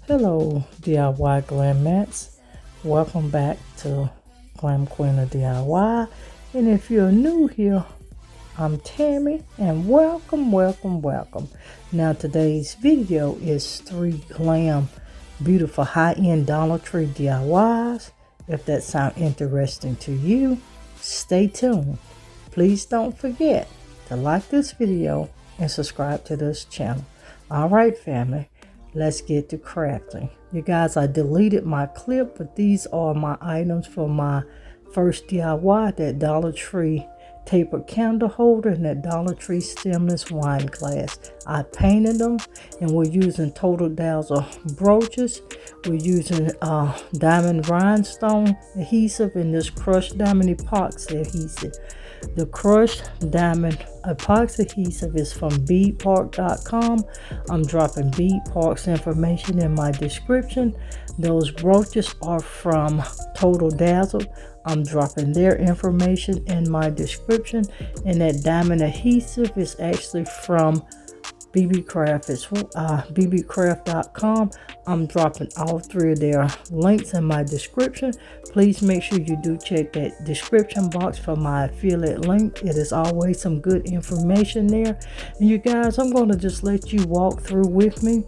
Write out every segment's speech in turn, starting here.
Hello, DIY Glam Mats. Welcome back to Glam Queen of DIY. And if you're new here, I'm Tammy and welcome. Now today's video is 3 glam, beautiful high-end Dollar Tree DIYs. If that sounds interesting to you, stay tuned. Please don't forget to like this video and subscribe to this channel. Alright family, let's get to crafting. You guys, I deleted my clip, but these are my items for my first DIY, that Dollar Tree taper candle holder and that Dollar Tree stemless wine glass. I painted them and we're using Total Dazzle brooches. We're using diamond rhinestone adhesive and this crushed diamond epoxy adhesive. The crushed diamond epoxy adhesive is from beadpark.com. I'm dropping Bead Park's information in my description. Those brooches are from Total Dazzle. I'm dropping their information in my description. And that diamond adhesive is actually from BBCraft. It's bbcraft.com. I'm dropping all 3 of their links in my description. Please make sure you do check that description box for my affiliate link. It is always some good information there. And you guys, I'm going to just let you walk through with me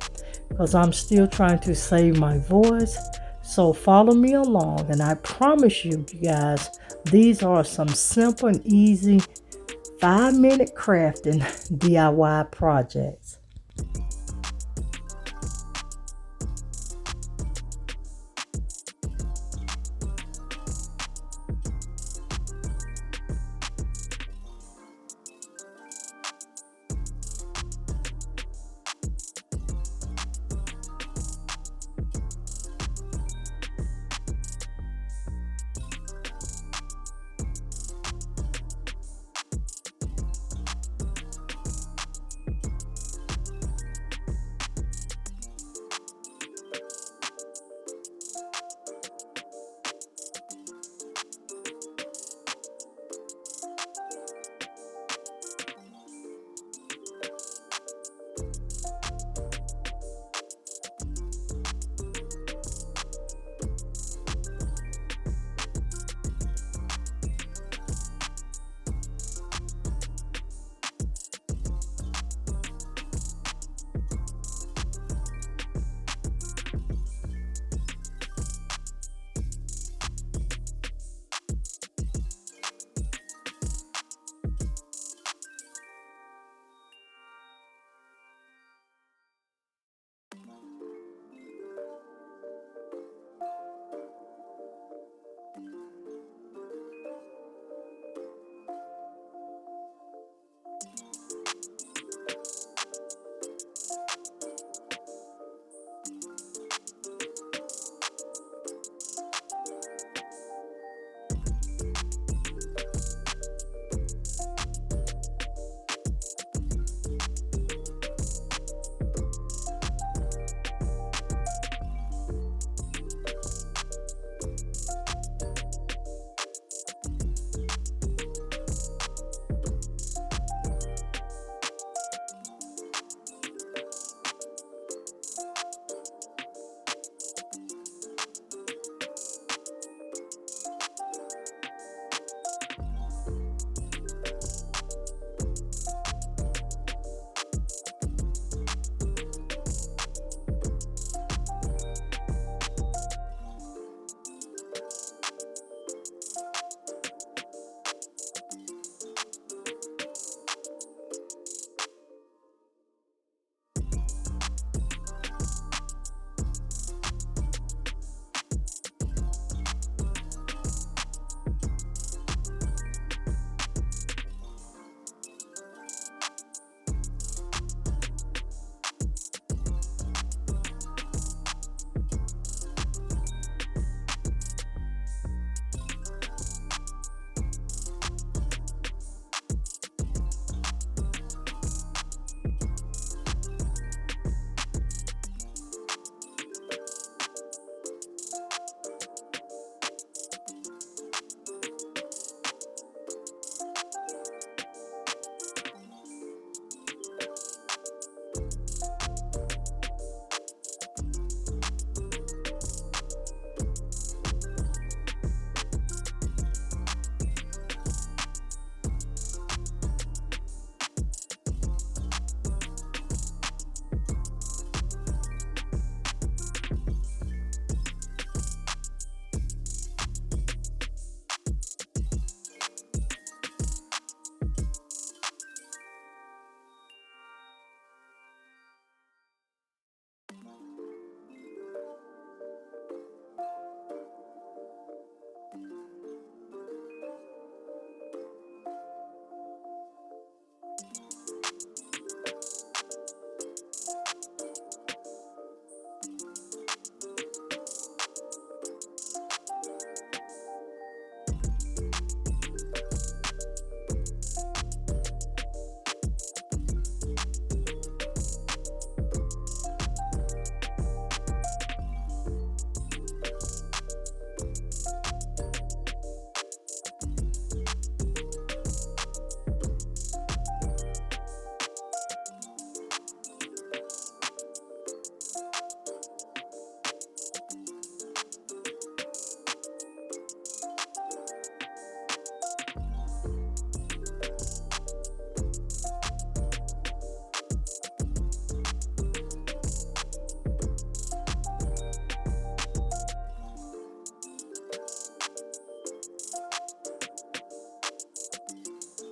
because I'm still trying to save my voice. So follow me along, and I promise you guys, these are some simple and easy 5-minute crafting DIY projects.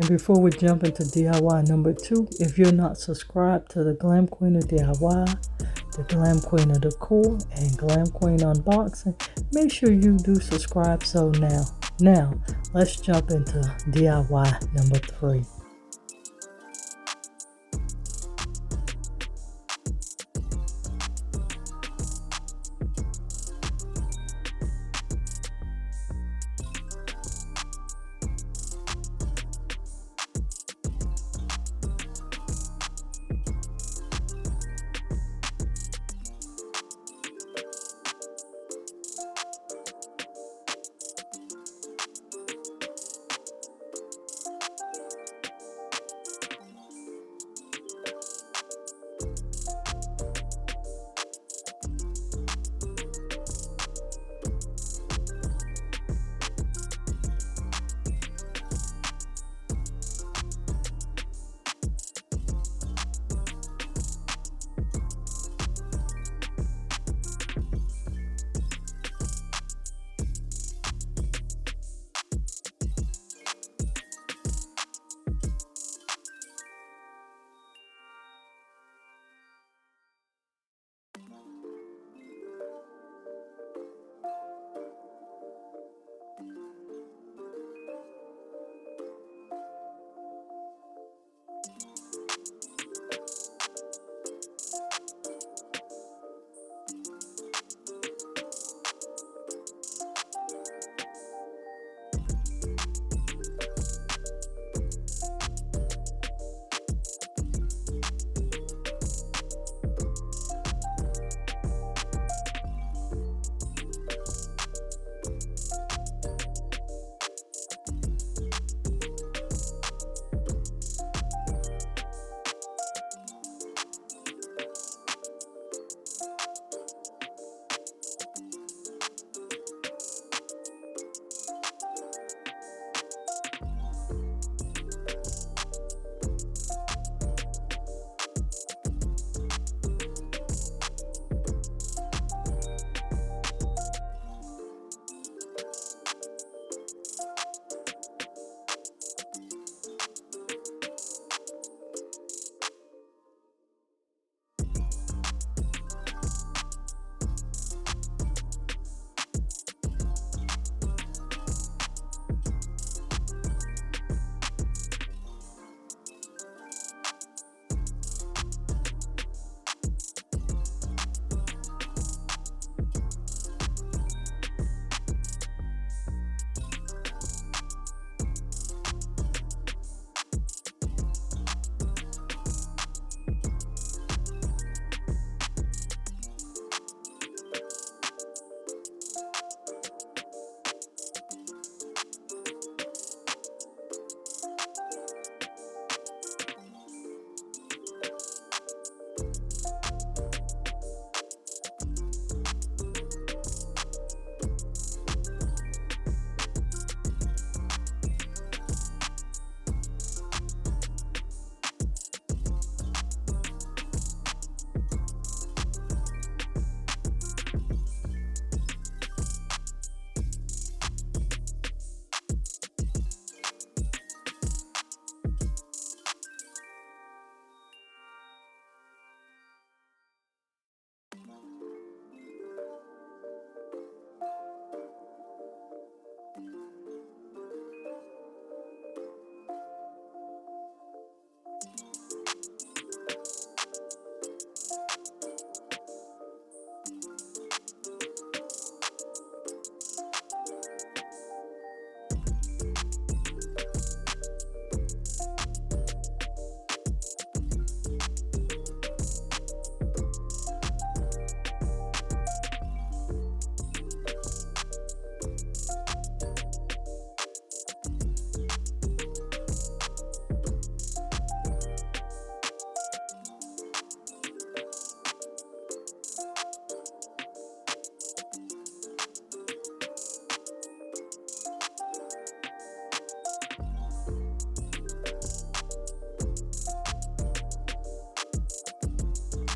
And before we jump into DIY number 2, if you're not subscribed to the Glam Queen of DIY, the Glam Queen of Decor, and Glam Queen Unboxing, make sure you do subscribe. So now let's jump into DIY number 3.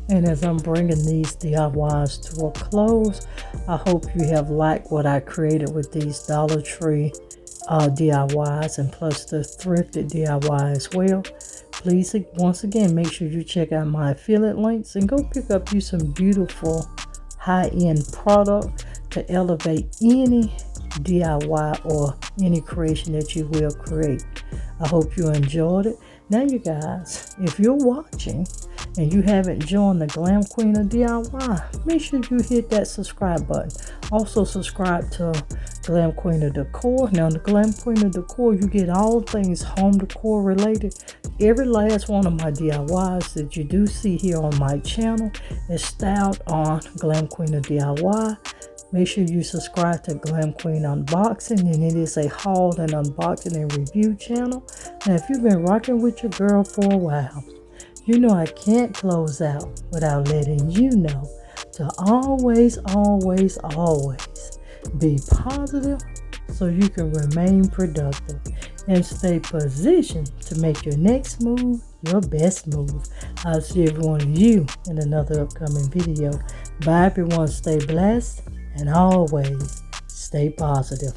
And as I'm bringing these DIYs to a close, I hope you have liked what I created with these Dollar Tree DIYs and plus the thrifted DIY as well. Please, once again, make sure you check out my affiliate links and go pick up you some beautiful high-end product to elevate any DIY or any creation that you will create. I hope you enjoyed it. Now you guys, if you're watching and you haven't joined the Glam Queen of DIY, make sure you hit that subscribe button. Also subscribe to Glam Queen of Decor. Now the Glam Queen of Decor, you get all things home decor related. Every last one of my DIYs that you do see here on my channel is styled on Glam Queen of DIY. Make sure you subscribe to Glam Queen Unboxing, and it is a haul and unboxing and review channel. Now if you've been rocking with your girl for a while, you know I can't close out without letting you know to always, always, always be positive so you can remain productive and stay positioned to make your next move your best move. I'll see every one of you in another upcoming video. Bye everyone, stay blessed and always stay positive.